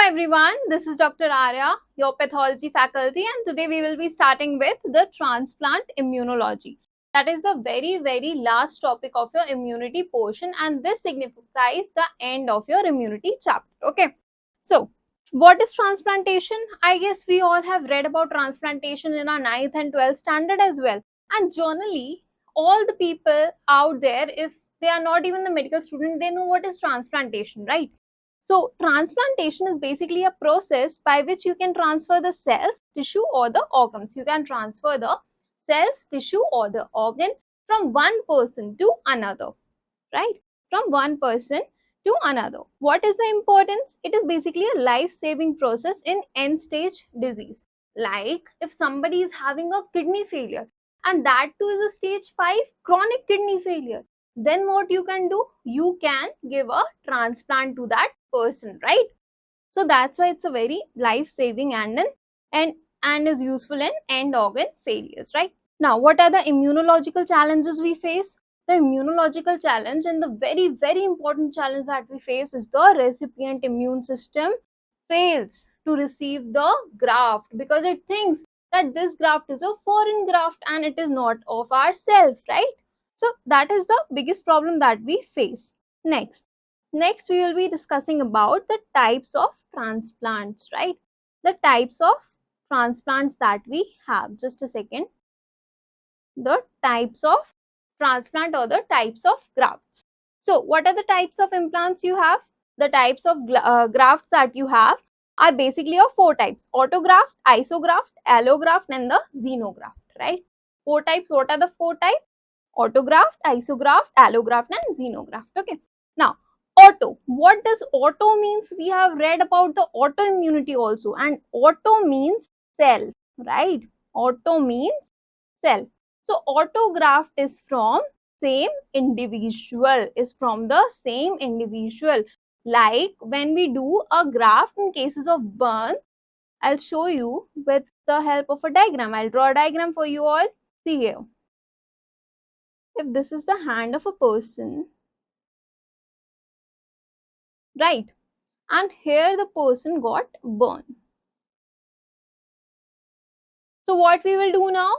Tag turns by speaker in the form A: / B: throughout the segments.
A: everyone, this is Dr. Arya, your pathology faculty, and today we will be starting with the transplant immunology. That is the very last topic of your immunity portion, and this signifies the end of your immunity chapter. Okay, so what is transplantation? I guess we all have read about transplantation in our 9th and 12th standard as well. And generally, all the people out there, if they are not even the medical student, they know what is transplantation, right? So transplantation is basically a process by which you can transfer the cells, tissue or the organs. You can transfer the cells, tissue or the organ from one person to another, right? From one person to another. What is the importance? It is basically a life-saving process in end-stage disease. Like if somebody is having a kidney failure and that too is a stage 5 chronic kidney failure, then what you can do? You can give a transplant to that person, right? So that's why it's a very life-saving and is useful in end organ failures, right? Now, what are the immunological challenges we face? The immunological challenge and the very important challenge that we face is the recipient immune system fails to receive the graft because it thinks that this graft is a foreign graft and it is not of ourselves, right? So that is the biggest problem that we face. Next we will be discussing about the types of transplants, right? The types of transplants that we have. Just a second. The types of transplant or the types of grafts. So what are the types of implants you have? The types of grafts that you have are basically of 4 types: autograft, isograft, allograft and the xenograft, right? 4 types. What are the 4 types? Autograft, isograft, allograft and xenograft. Okay. Now, auto. What does auto means? We have read about the autoimmunity also, and auto means cell, right? Auto means cell. So autograft is from same individual, Like when we do a graft in cases of burns, I'll show you with the help of a diagram. I'll draw a diagram for you all. See here. If this is the hand of a person, right, and here the person got burned. So what we will do now?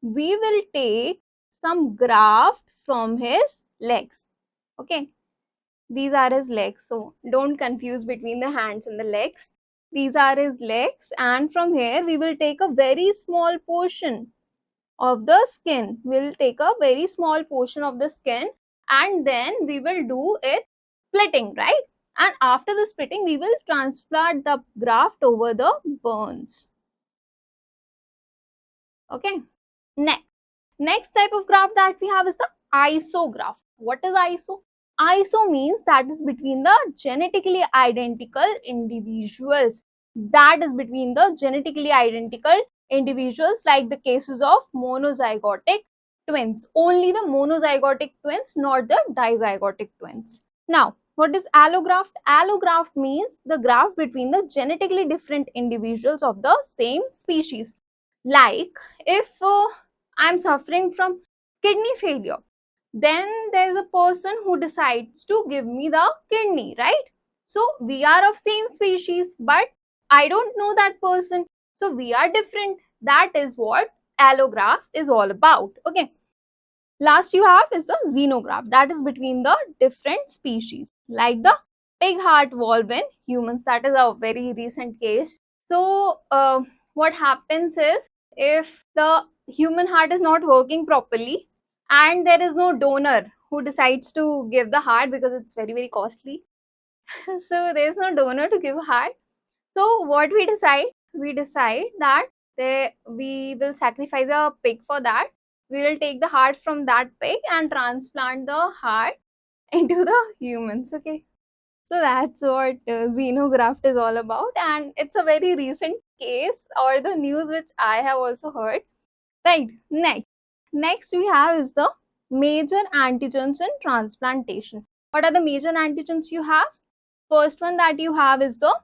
A: We will take some graft from his legs. Okay, these are his legs, so don't confuse between the hands and the legs. These are his legs, and from here we will take a very small portion of the skin. We'll take a very small portion of the skin and then we will do it splitting, right? And after the splitting, we will transplant the graft over the burns. Okay. Next type of graft that we have is the isograft. What is iso? Iso means that is between the genetically identical individuals. That is between the genetically identical individuals, like the cases of monozygotic twins. Only the monozygotic twins, not the dizygotic twins. Now, what is allograft? Allograft means the graft between the genetically different individuals of the same species. Like if I'm suffering from kidney failure, then there's a person who decides to give me the kidney, right? So we are of same species, but I don't know that person, so we are different. That is what allograft is all about. Okay. Last you have is the xenograft. That is between the different species, like the pig heart valve in humans. That is a very recent case. So what happens is, if the human heart is not working properly and there is no donor who decides to give the heart because it's very costly, so there is no donor to give a heart. So what we decide? We decide that we will sacrifice a pig for that. We will take the heart from that pig and transplant the heart into the humans. Okay, so that's what xenograft is all about, and it's a very recent case or the news which I have also heard, right? Next we have is the major antigens in transplantation. What are the major antigens you have? First one that you have is the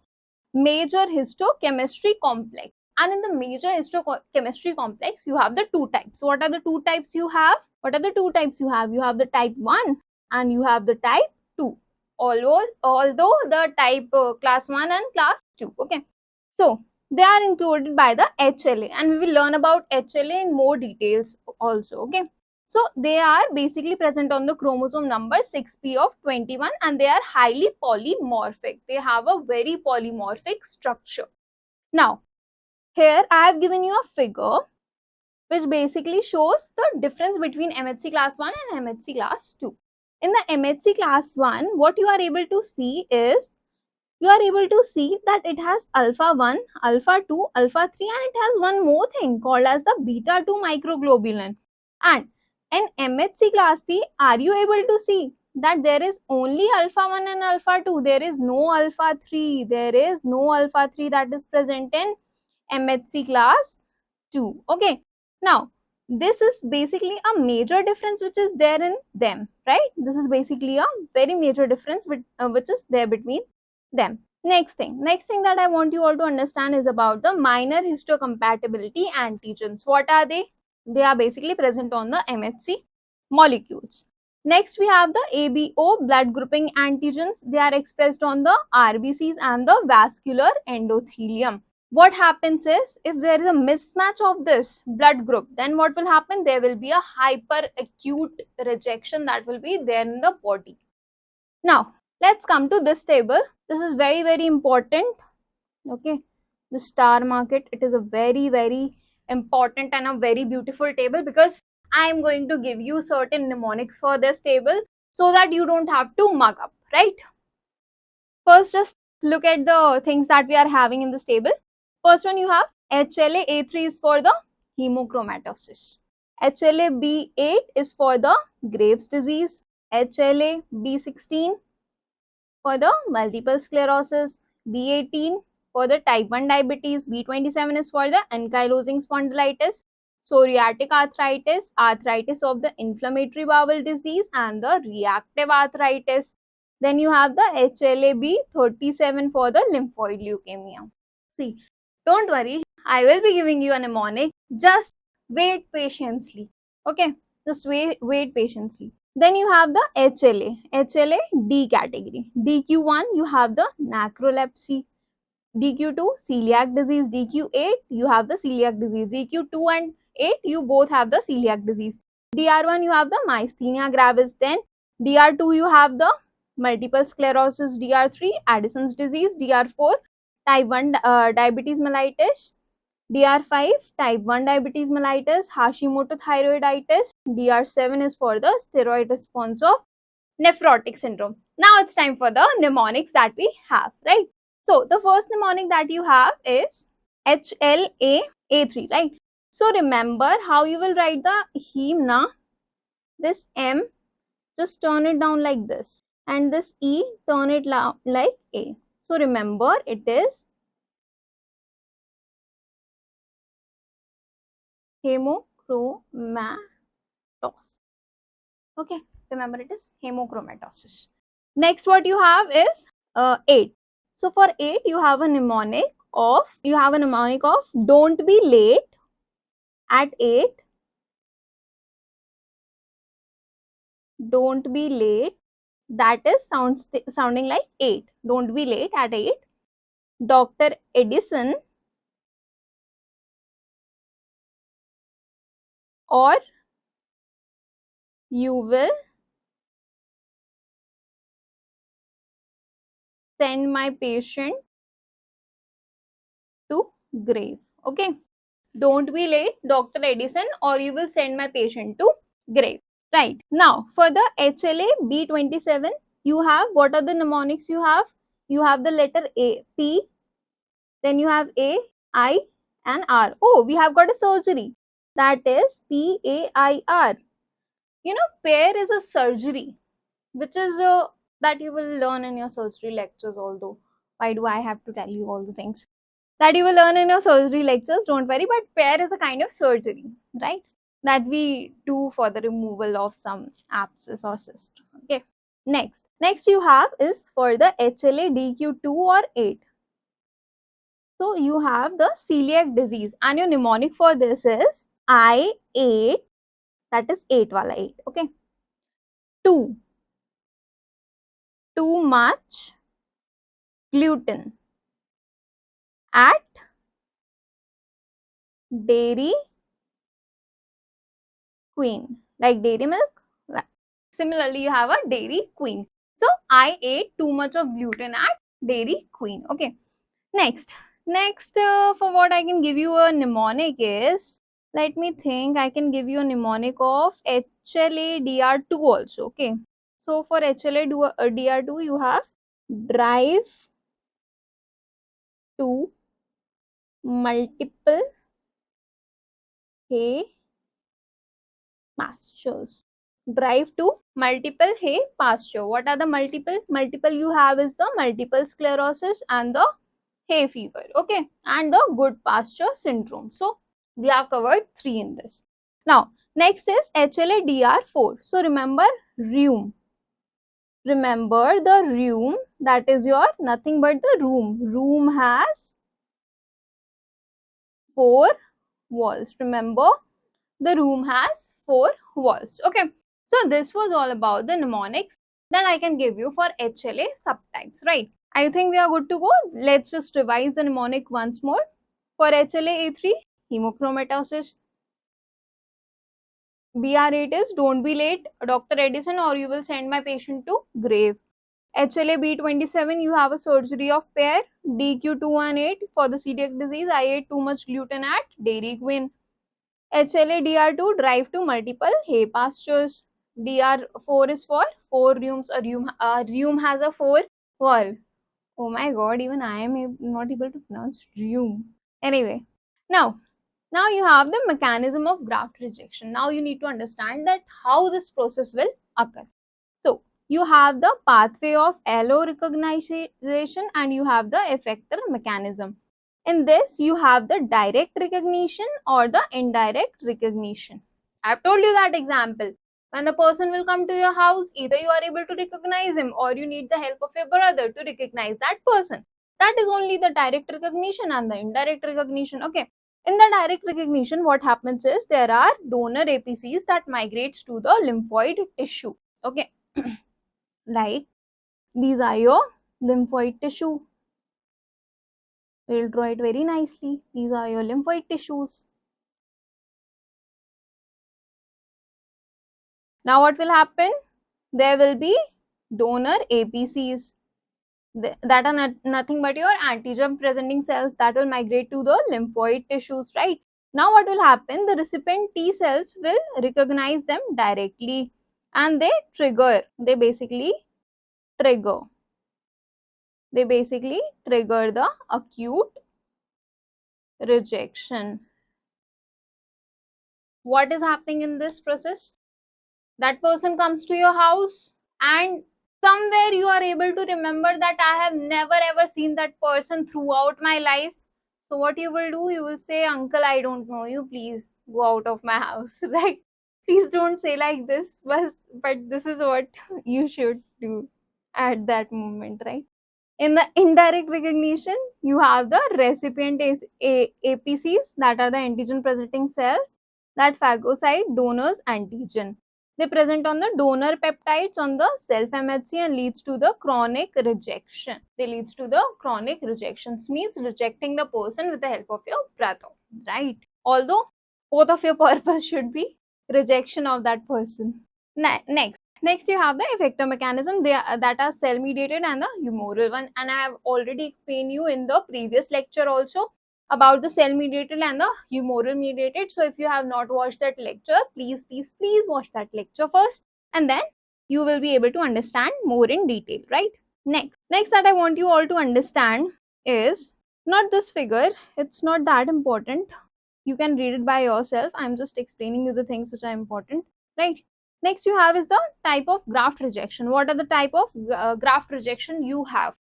A: major histochemistry complex. And in the major histochemistry complex, you have the 2 types. What are the 2 types you have? You have the type 1 and you have the type 2 although the type class 1 and class 2. Okay, so they are included by the HLA, and we will learn about HLA in more details also. Okay, so they are basically present on the chromosome number 6p of 21, and they are highly polymorphic. They have a very polymorphic structure. Now, here I have given you a figure which basically shows the difference between MHC class 1 and MHC class 2. In the MHC class 1, what you are able to see is, you are able to see that it has alpha 1, alpha 2, alpha 3, and it has one more thing called as the beta 2 microglobulin. And in MHC class 3, are you able to see that there is only alpha 1 and alpha 2? There is no alpha 3. There is no alpha 3 that is present in MHC class 2. Okay. Now, this is basically a major difference which is there in them, right? This is basically a very major difference which is there between them. Next thing that I want you all to understand is about the minor histocompatibility antigens. What are they? They are basically present on the MHC molecules. Next, we have the ABO blood grouping antigens. They are expressed on the RBCs and the vascular endothelium. What happens is, if there is a mismatch of this blood group, then what will happen? There will be a hyperacute rejection that will be there in the body. Now, let's come to this table. This is very, very important. Okay, the star market, it is a very, very important and a very beautiful table, because I am going to give you certain mnemonics for this table so that you don't have to mug up, right? First, just look at the things that we are having in this table. First one, you have HLA-A3 is for the hemochromatosis. HLA-B8 is for the Graves' disease. HLA-B16 for the multiple sclerosis. B18 for the type 1 diabetes. B27 is for the ankylosing spondylitis, psoriatic arthritis, arthritis of the inflammatory bowel disease, and the reactive arthritis. Then you have the HLA-B37 for the lymphoid leukemia. See, don't worry, I will be giving you a mnemonic. Just wait patiently. Okay, just wait patiently. Then you have the HLA D category. DQ1, you have the narcolepsy. DQ2, celiac disease. DQ8, you have the celiac disease. DQ2 and 8, you both have the celiac disease. DR1, you have the myasthenia gravis. Then DR2, you have the multiple sclerosis. DR3, Addison's disease. DR4, type 1 diabetes mellitus. DR5, type 1 diabetes mellitus, Hashimoto thyroiditis. DR7 is for the steroid response of nephrotic syndrome. Now it's time for the mnemonics that we have, right? So the first mnemonic that you have is HLA-A3, right? So remember how you will write the heme na. This M, just turn it down like this, and this E, turn it like A. So remember, it is hemochromatosis. Okay, remember, it is hemochromatosis. Next, what you have is 8. So for 8, you have a mnemonic of don't be late at 8. Don't be late. That is sounding like 8. Don't be late at 8. Dr. Edison, or you will send my patient to grave. Okay, don't be late, Dr. Edison, or you will send my patient to grave. Right, now for the HLA-B27, you have, what are the mnemonics you have? You have the letter A, P, then you have A, I, and R. Oh, we have got a surgery. That is PAIR. You know, PAIR is a surgery, which is that you will learn in your surgery lectures. Although, why do I have to tell you all the things that you will learn in your surgery lectures? Don't worry, but PAIR is a kind of surgery, right? That we do for the removal of some abscess or cyst. Okay. Next you have is for the HLA-DQ2 or 8. So you have the celiac disease, and your mnemonic for this is I8, that is 8 wala 8. Okay. 2. too much gluten at Dairy Queen, like dairy milk. Similarly, you have a Dairy Queen. So I ate too much of gluten at Dairy Queen. Okay. Next, for what I can give you a mnemonic is, let me think, I can give you a mnemonic of HLA-DR2 also. Okay. So for HLA-DR2, you have drive to multiple hay pastures. Drive to multiple hay pasture. What are the multiple? Multiple you have is the multiple sclerosis and the hay fever. Okay. And the good pasture syndrome. So we have covered 3 in this. Now, next is HLA-DR4. So remember rheum. Remember the rheum, that is your nothing but the room. Room has 4 walls. Remember, the room has 4 walls. Okay. So this was all about the mnemonics that I can give you for HLA subtypes, right? I think we are good to go. Let's just revise the mnemonic once more. For HLA-A3, hemochromatosis. BR8 is don't be late, Dr. Edison, or you will send my patient to grave. HLA-B27, you have a surgery of pair. DQ218, for the celiac disease, I ate too much gluten at Dairy Queen. HLA-DR2, drive to multiple hay pastures. DR4 is for 4 rheums. A rheum has a 4 wall. Oh my god, even I am not able to pronounce rheum. Anyway, now you have the mechanism of graft rejection. Now you need to understand that how this process will occur. So you have the pathway of allo recognition and you have the effector mechanism. In this, you have the direct recognition or the indirect recognition. I've told you that example. When the person will come to your house, either you are able to recognize him or you need the help of your brother to recognize that person. That is only the direct recognition and the indirect recognition. Okay. In the direct recognition, what happens is there are donor APCs that migrates to the lymphoid tissue. Okay. Like these are your lymphoid tissue. We'll draw it very nicely. These are your lymphoid tissues. Now what will happen? There will be donor APCs that are nothing but your antigen presenting cells that will migrate to the lymphoid tissues, right? Now what will happen? The recipient T cells will recognize them directly and they basically trigger the acute rejection. What is happening in this process? That person comes to your house and somewhere you are able to remember that I have never ever seen that person throughout my life. So what you will do, you will say, uncle, I don't know you, please go out of my house, right? Please don't say like this, but this is what you should do at that moment, right? In the indirect recognition, you have the recipient APCs, that are the antigen presenting cells that phagocyte donors antigen. They present on the donor peptides on the self-MHC and leads to the chronic rejection. Means rejecting the person with the help of your brother, right? Although both of your purpose should be rejection of that person. Next you have the effector mechanism. That are cell mediated and the humoral one, and I have already explained you in the previous lecture also about the cell mediated and the humoral mediated. So if you have not watched that lecture, please watch that lecture first, and then you will be able to understand more in detail, right? Next that I want you all to understand is not this figure. It's not that important. You can read it by yourself. I'm just explaining you the things which are important, right? Next you have is the type of graft rejection. What are the type of graft rejection you have?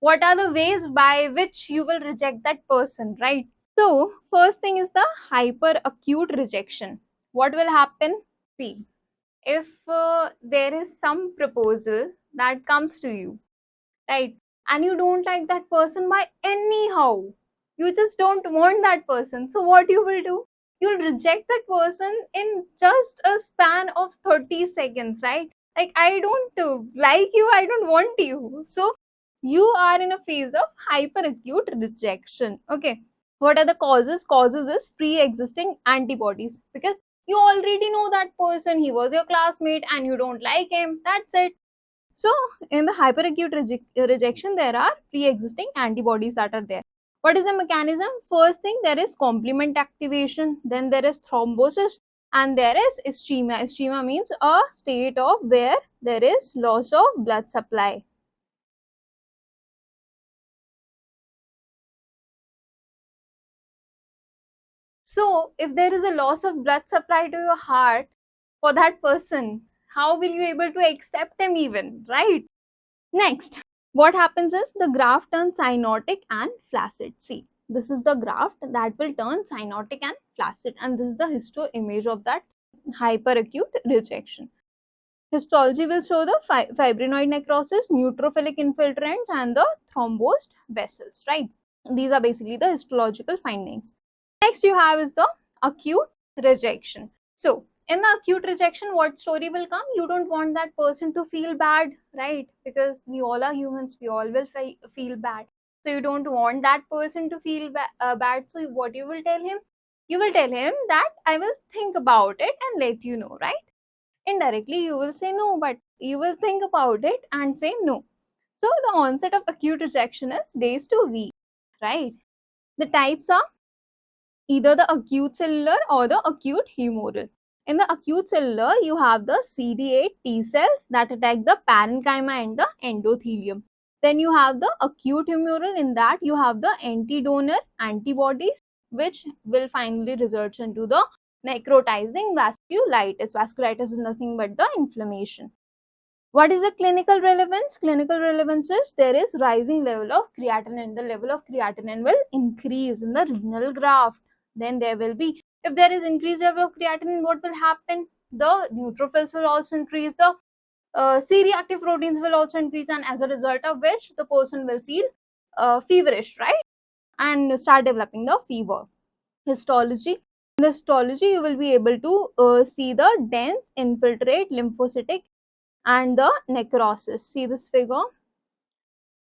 A: What are the ways by which you will reject that person, right? So first thing is the hyperacute rejection. What will happen? See, if there is some proposal that comes to you, right, and you don't like that person by anyhow, you just don't want that person, so what you will do? You'll reject that person in just a span of 30 seconds, right? Like, I don't like you, I don't want you. So you are in a phase of hyperacute rejection. Okay, what are the causes? Causes is pre-existing antibodies, because you already know that person, he was your classmate and you don't like him, that's it. So in the hyperacute rejection, there are pre-existing antibodies that are there. What is the mechanism? First thing, there is complement activation, then there is thrombosis, and there is ischemia. Ischemia means a state of where there is loss of blood supply. So if there is a loss of blood supply to your heart for that person, how will you able to accept him even, right? Next, what happens is the graft turns cyanotic and flaccid. See, this is the graft that will turn cyanotic and flaccid, and this is the histo image of that hyperacute rejection. Histology will show the fibrinoid necrosis, neutrophilic infiltrants, and the thrombosed vessels, right? These are basically the histological findings. Next you have is the acute rejection. So in the acute rejection, what story will come? You don't want that person to feel bad, right? Because we all are humans, we all will feel bad. So you don't want that person to feel bad. So what you will tell him? You will tell him that I will think about it and let you know, right? Indirectly you will say no, but you will think about it and say no. So the onset of acute rejection is days to weeks, right? The types are either the acute cellular or the acute humoral. In the acute cellular, you have the CD8 T cells that attack the parenchyma and the endothelium. Then you have the acute humoral. In that, you have the anti-donor antibodies, which will finally result into the necrotizing vasculitis. Vasculitis is nothing but the inflammation. What is the clinical relevance? Clinical relevance is there is rising level of creatinine. The level of creatinine will increase in the renal graft. Then there will be, if there is increased level of creatinine, what will happen? The neutrophils will also increase, the C-reactive proteins will also increase, and as a result of which the person will feel feverish, right? And start developing the fever. Histology. In the histology, you will be able to see the dense infiltrate lymphocytic and the necrosis. See this figure?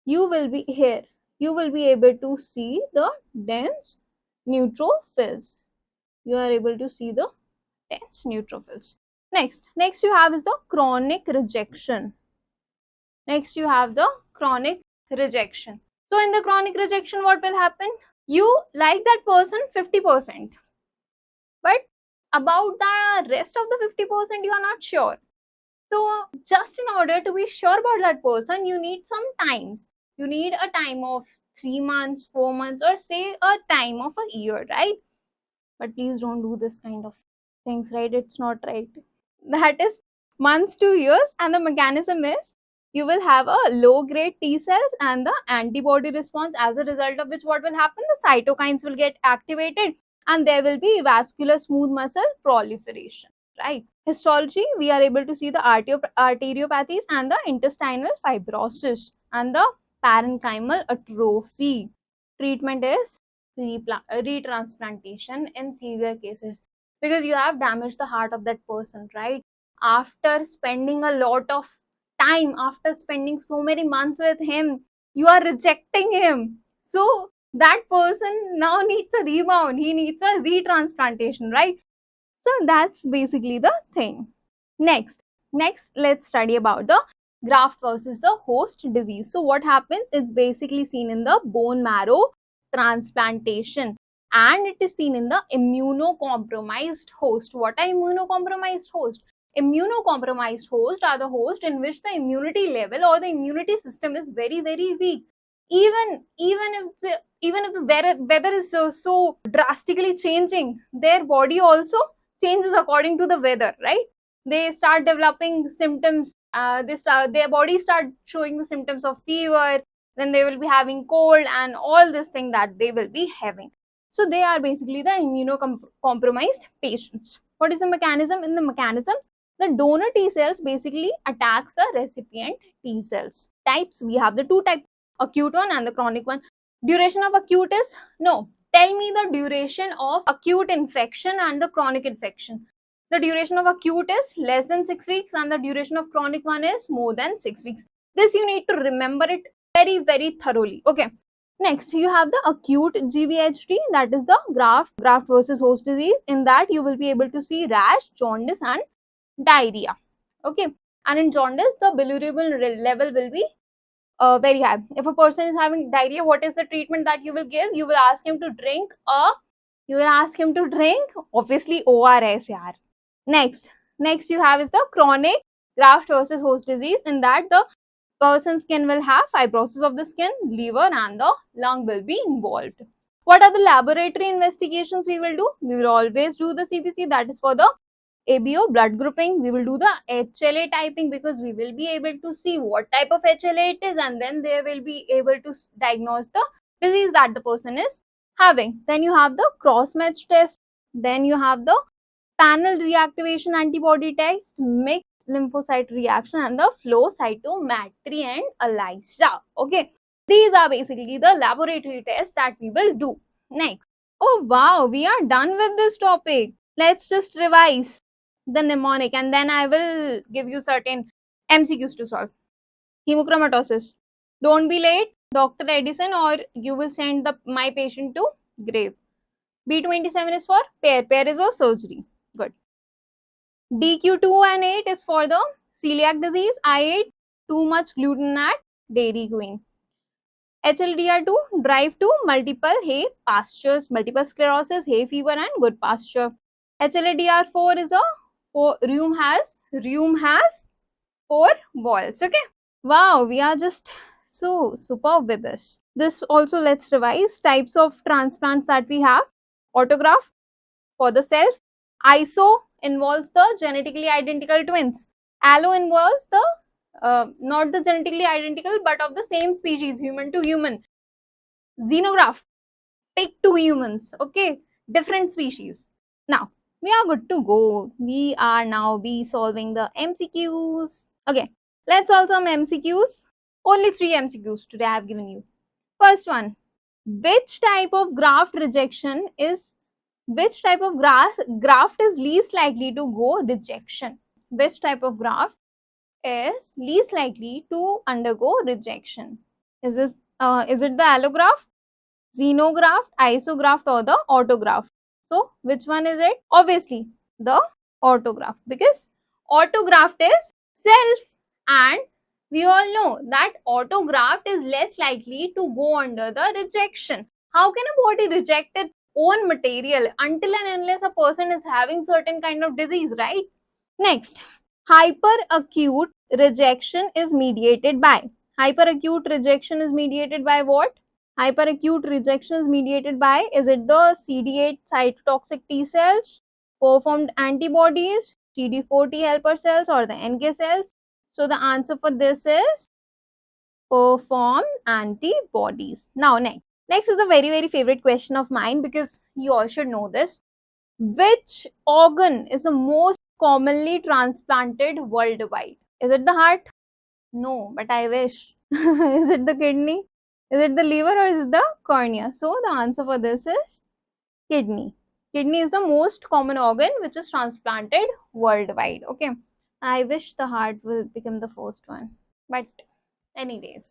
A: You will be here. You will be able to see the dense neutrophils. You are able to see the dense neutrophils. Next you have is the chronic rejection. Next you have the chronic rejection. So in the chronic rejection, what will happen? You like that person 50%, but about the rest of the 50% you are not sure. So just in order to be sure about that person, you need some times. You need a time of 3 months, 4 months, or say a time of a year, right? But please don't do this kind of things, right? It's not right. That is months to years, and the mechanism is you will have a low grade T cells and the antibody response, as a result of which what will happen? The cytokines will get activated and there will be vascular smooth muscle proliferation, right? Histology, we are able to see the arteriopathies and the intestinal fibrosis and the parenchymal atrophy. Treatment is retransplantation in severe cases, because you have damaged the heart of that person, right? After spending a lot of time, after spending so many months with him, you are rejecting him. So that person now needs a rebound, he needs a retransplantation, right? So that's basically the thing. Next, let's study about the graft versus the host disease. So what happens? It's basically seen in the bone marrow transplantation, and it is seen in the immunocompromised host. What are immunocompromised hosts? Immunocompromised hosts are the hosts in which the immunity level or the immunity system is very, very weak. Even if the weather is so drastically changing, their body also changes according to the weather, right? They start developing symptoms. Their body start showing the symptoms of fever. Then they will be having cold and all this thing that they will be having. So they are basically the immunocompromised patients. What is the mechanism? In the mechanism, the donor T cells basically attacks the recipient T cells. Types, we have the two types, acute one and the chronic one. Duration of acute is, no, tell me the duration of acute infection and the chronic infection. The duration of acute is less than 6 weeks and the duration of chronic one is more than 6 weeks. This you need to remember it very, very thoroughly. Okay. Next, you have the acute GVHD, that is the graft versus host disease. In that, you will be able to see rash, jaundice, and diarrhea. Okay. And in jaundice, the bilirubin level will be very high. If a person is having diarrhea, what is the treatment that you will give? You will ask him to drink obviously ORS. Yaar. Next you have is the chronic graft versus host disease. In that, the person's skin will have fibrosis of the skin, liver, and the lung will be involved. What are the laboratory investigations we will do? We will always do the CBC, that is for the ABO blood grouping. We will do the HLA typing because we will be able to see what type of HLA it is, and then they will be able to diagnose the disease that the person is having. Then you have the cross-match test. Then you have the panel reactivation antibody test, mixed lymphocyte reaction, and the flow cytometry and ELISA. Okay, these are basically the laboratory tests that we will do. Next, oh wow, we are done with this topic. Let's just revise the mnemonic and then I will give you certain MCQs to solve. Hemochromatosis. Don't be late, Dr. Edison, or you will send my patient to grave. B27 is for pair. Pair is a surgery. Good. DQ2 and 8 is for the celiac disease. I ate too much gluten at Dairy Queen. HLDR2 drive to multiple hay pastures, multiple sclerosis, hay fever, and good pasture. HLDR4 is a rheum has 4 walls. Okay. Wow, we are just so superb with this. This also, let's revise types of transplants that we have. Autograft for the self. Iso involves the genetically identical twins. Allo involves the not the genetically identical but of the same species, human to human. Xenograft, pig to humans. Okay, different species. Now we are good to go. We are now solving the MCQs. Okay, let's solve some MCQs. Only 3 MCQs today I have given you. First one, which type of graft graft is least likely to go rejection? Which type of graft is least likely to undergo rejection? Is it the allograft, xenograft, isograft, or the autograft? So which one is it? Obviously the autograft, because autograft is self, and we all know that autograft is less likely to go under the rejection. How can a body reject its own material until and unless a person is having certain kind of disease, right? Next, hyperacute rejection is mediated by. Hyperacute rejection is mediated by what? Hyperacute rejection is mediated by, is it the CD8 cytotoxic T cells, performed antibodies, CD4 T helper cells, or the NK cells? So the answer for this is performed antibodies. Now next is a very, very favorite question of mine, because you all should know this. Which organ is the most commonly transplanted worldwide? Is it the heart? No, but I wish. Is it the kidney? Is it the liver, or is it the cornea? So the answer for this is kidney. Kidney is the most common organ which is transplanted worldwide. Okay. I wish the heart will become the first one. But anyways.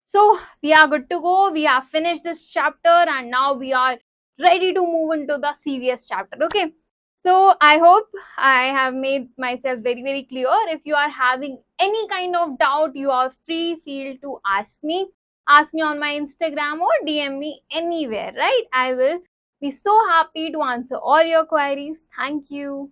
A: So we are good to go. We have finished this chapter and now we are ready to move into the CVS chapter. Okay. So I hope I have made myself very, very clear. If you are having any kind of doubt, you are free to ask me. Ask me on my Instagram or DM me anywhere, right? I will be so happy to answer all your queries. Thank you.